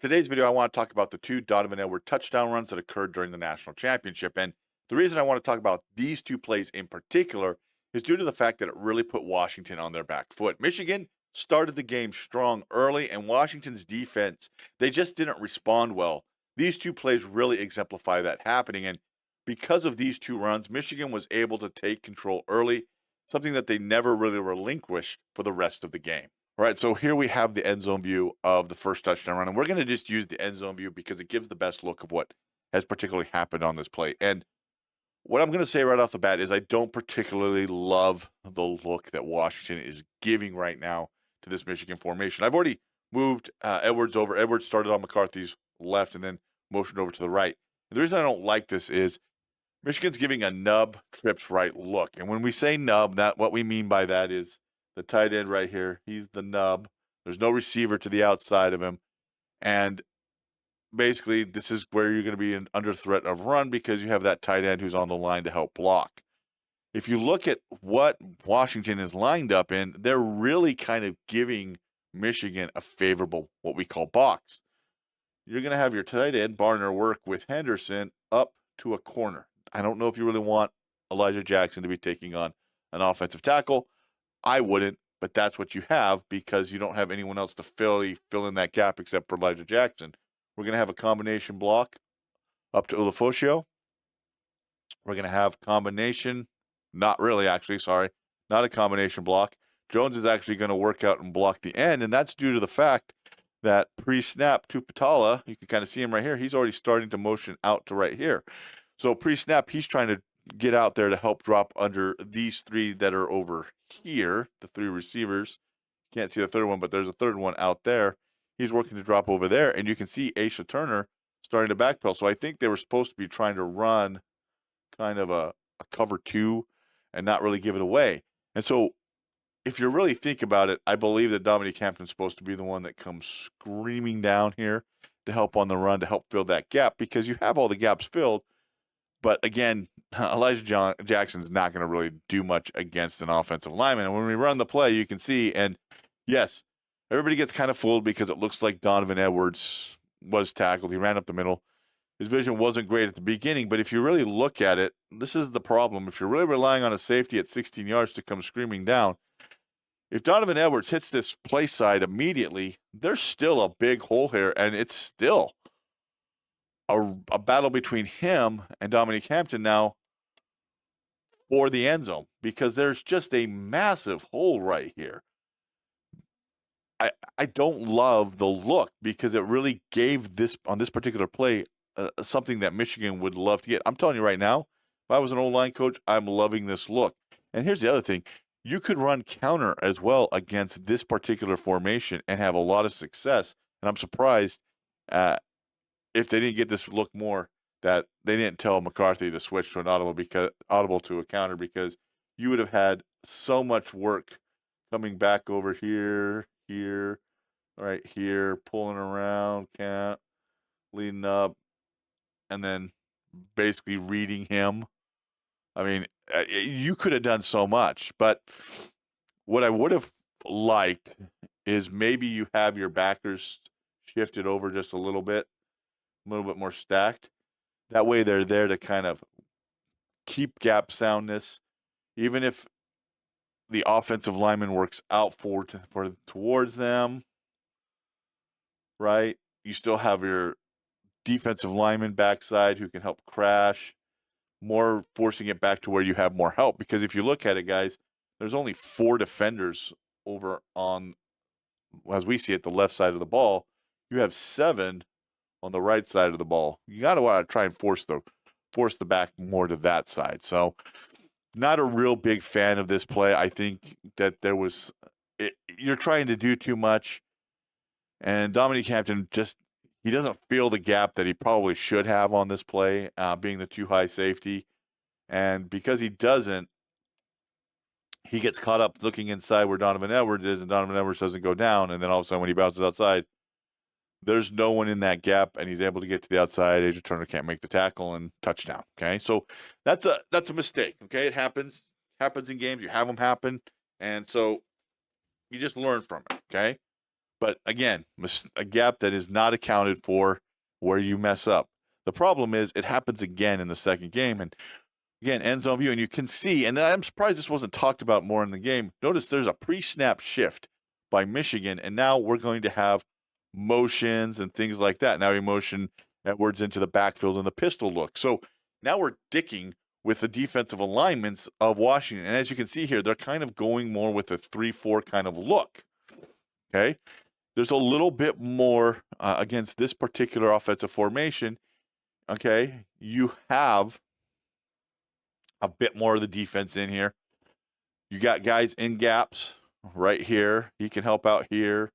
Today's video, I want to talk about the two Donovan Edwards touchdown runs that occurred during the national championship. And the reason I want to talk about these two plays in particular is due to the fact that it really put Washington on their back foot. Michigan started the game strong early, and Washington's defense, they just didn't respond well. These two plays really exemplify that happening. And because of these two runs, Michigan was able to take control early, something that they never really relinquished for the rest of the game. All right, so here we have the end zone view of the first touchdown run, and we're going to just use the end zone view because it gives the best look of what has particularly happened on this play. And what I'm going to say right off the bat is I don't particularly love the look that Washington is giving right now to this Michigan formation. I've already moved Edwards over. Edwards started on McCarthy's left and then motioned over to the right. And the reason I don't like this is Michigan's giving a nub trips right look. And when we say nub, what we mean by that is the tight end right here. He's the nub. There's no receiver to the outside of him. And basically, this is where you're going to be under threat of run because you have that tight end who's on the line to help block. If you look at what Washington is lined up in, they're really kind of giving Michigan a favorable, what we call box. You're going to have your tight end, Barner, work with Henderson up to a corner. I don't know if you really want Elijah Jackson to be taking on an offensive tackle. I wouldn't, but that's what you have because you don't have anyone else to fill in that gap except for Elijah Jackson. We're going to have a combination block up to Ulofoshio. We're going to have combination, not really actually, sorry, not a combination block. Jones is actually going to work out and block the end, and that's due to the fact that pre-snap Tupatala, you can kind of see him right here, he's already starting to motion out to right here. So pre-snap, he's trying to get out there to help drop under these three that are over here, the three receivers. Can't see the third one, but there's a third one out there. He's working to drop over there, and you can see Aisha Turner starting to backpedal. So I think they were supposed to be trying to run kind of a cover two and not really give it away. And so if you really think about it, I believe that Dominique Hampton's supposed to be the one that comes screaming down here to help on the run, to help fill that gap, because you have all the gaps filled. But again, Elijah Jackson's not going to really do much against an offensive lineman. And when we run the play, you can see, and yes, everybody gets kind of fooled because it looks like Donovan Edwards was tackled. He ran up the middle. His vision wasn't great at the beginning, but if you really look at it, this is the problem. If you're really relying on a safety at 16 yards to come screaming down, if Donovan Edwards hits this play side immediately, there's still a big hole here, and it's still a battle between him and Dominique Hampton now for the end zone because there's just a massive hole right here. I don't love the look because it really gave this, on this particular play, something that Michigan would love to get. I'm telling you right now, if I was an O-line coach, I'm loving this look. And here's the other thing. You could run counter as well against this particular formation and have a lot of success. And I'm surprised if they didn't get this look more, that they didn't tell McCarthy to switch to an audible to a counter, because you would have had so much work coming back over here, right here, pulling around, count, leading up, and then basically reading him. I mean, you could have done so much, but what I would have liked is maybe you have your backers shifted over just a little bit more stacked. That way they're there to kind of keep gap soundness. Even if the offensive lineman works out towards them, right? You still have your defensive lineman backside who can help crash, more forcing it back to where you have more help. Because if you look at it, guys, there's only 4 defenders over on, as we see it, the left side of the ball. You have 7 on the right side of the ball. You got to want to try and force the back more to that side. So not a real big fan of this play. I think that you're trying to do too much. And Dominique Hampton he doesn't feel the gap that he probably should have on this play, being the too high safety. And because he doesn't, he gets caught up looking inside where Donovan Edwards is, and Donovan Edwards doesn't go down. And then all of a sudden when he bounces outside, there's no one in that gap, and he's able to get to the outside. Asia Turner can't make the tackle, and touchdown. Okay, so that's a mistake. Okay, it happens in games. You have them happen, and so you just learn from it. Okay, But again, a gap that is not accounted for where you mess up. The problem is it happens again in the second game. And again, end zone view. And you can see, and I'm surprised this wasn't talked about more in the game. Notice there's a pre-snap shift by Michigan. And now we're going to have motions and things like that. Now we motion Edwards into the backfield and the pistol look. So now we're dicking with the defensive alignments of Washington. And as you can see here, they're kind of going more with a 3-4 kind of look. Okay. There's a little bit more against this particular offensive formation. Okay. You have a bit more of the defense in here. You got guys in gaps right here. He can help out here,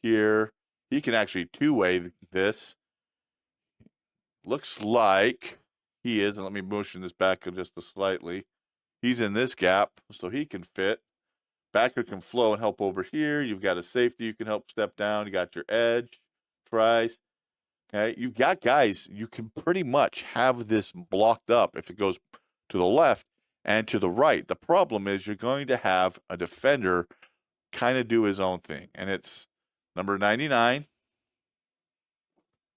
here. He can actually two-way this. Looks like he is, and let me motion this back just slightly. He's in this gap, so he can fit. Backer can flow and help over here. You've got a safety. You can help step down. You got your edge, tries. Okay, you've got guys. You can pretty much have this blocked up if it goes to the left and to the right. The problem is you're going to have a defender kind of do his own thing, and it's number 99.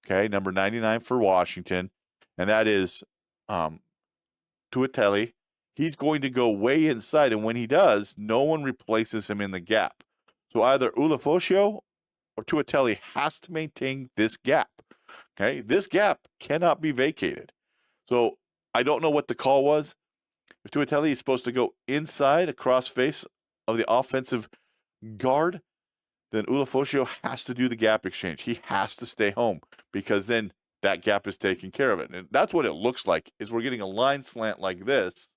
Okay, number 99 for Washington, and that is Tuatelli. He's going to go way inside, and when he does, no one replaces him in the gap. So either Ulofoshio or Tuatelli has to maintain this gap. Okay, this gap cannot be vacated. So I don't know what the call was. If Tuatelli is supposed to go inside across face of the offensive guard, then Ulofoshio has to do the gap exchange. He has to stay home because then that gap is taken care of it. And that's what it looks like, is we're getting a line slant like this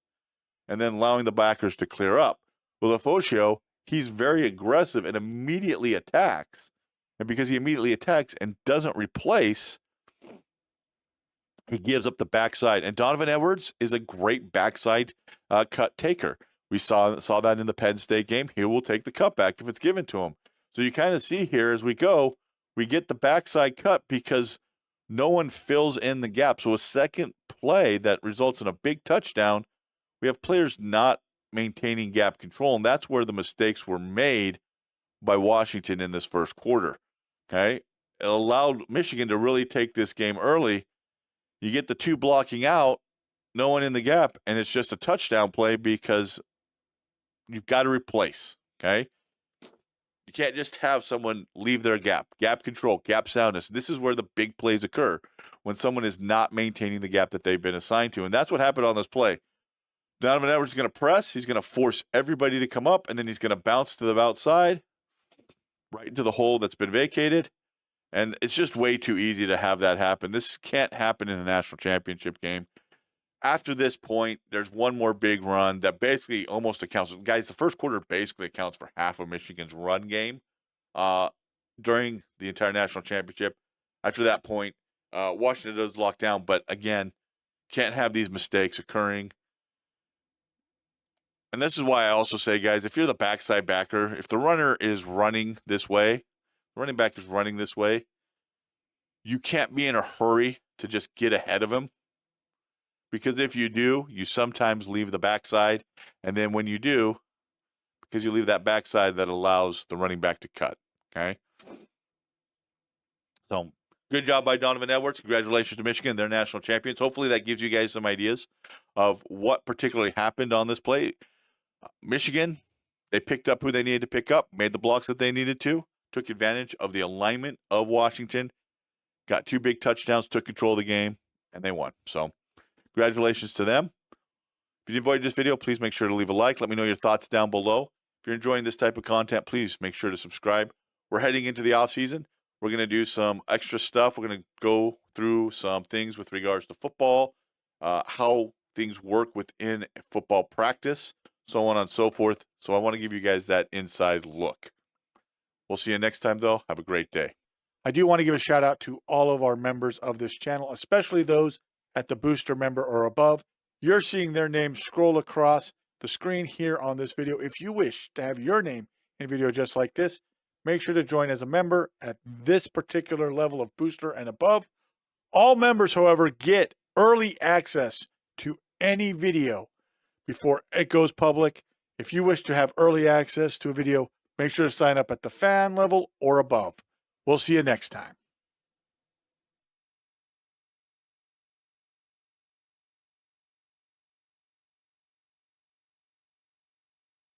and then allowing the backers to clear up. Ulofoshio, he's very aggressive and immediately attacks. And because he immediately attacks and doesn't replace, he gives up the backside. And Donovan Edwards is a great backside cut taker. We saw that in the Penn State game. He will take the cutback if it's given to him. So you kind of see here as we go, we get the backside cut because no one fills in the gap. So a second play that results in a big touchdown, we have players not maintaining gap control, and that's where the mistakes were made by Washington in this first quarter. Okay? It allowed Michigan to really take this game early. You get the two blocking out, no one in the gap, and it's just a touchdown play because you've got to replace, okay? You can't just have someone leave their gap. Gap control, gap soundness. This is where the big plays occur, when someone is not maintaining the gap that they've been assigned to, and that's what happened on this play. Donovan Edwards is going to press. He's going to force everybody to come up, and then he's going to bounce to the outside, right into the hole that's been vacated. And it's just way too easy to have that happen. This can't happen in a national championship game. After this point, there's one more big run that basically almost accounts. Guys, the first quarter basically accounts for half of Michigan's run game during the entire national championship. After that point, Washington does lock down, but again, can't have these mistakes occurring. And this is why I also say, guys, if you're the backside backer, if the runner is running this way, the running back is running this way, you can't be in a hurry to just get ahead of him. Because if you do, you sometimes leave the backside. And then when you do, because you leave that backside, that allows the running back to cut. Okay? So, good job by Donovan Edwards. Congratulations to Michigan. They're national champions. Hopefully that gives you guys some ideas of what particularly happened on this play. Michigan, they picked up who they needed to pick up, made the blocks that they needed to, took advantage of the alignment of Washington, got two big touchdowns, took control of the game, and they won. So, congratulations to them. If you enjoyed this video, please make sure to leave a like. Let me know your thoughts down below. If you're enjoying this type of content, please make sure to subscribe. We're heading into the off season. We're going to do some extra stuff. We're going to go through some things with regards to football, how things work within football practice, so on and so forth. So I want to give you guys that inside look. We'll see you next time, though. Have a great day. I do want to give a shout out to all of our members of this channel, especially those at the booster member or above. You're seeing their names scroll across the screen here on this video. If you wish to have your name in a video just like this, make sure to join as a member at this particular level of booster and above. All members, however, get early access to any video before it goes public. If you wish to have early access to a video Make sure to sign up at the fan level or above. We'll see you next time.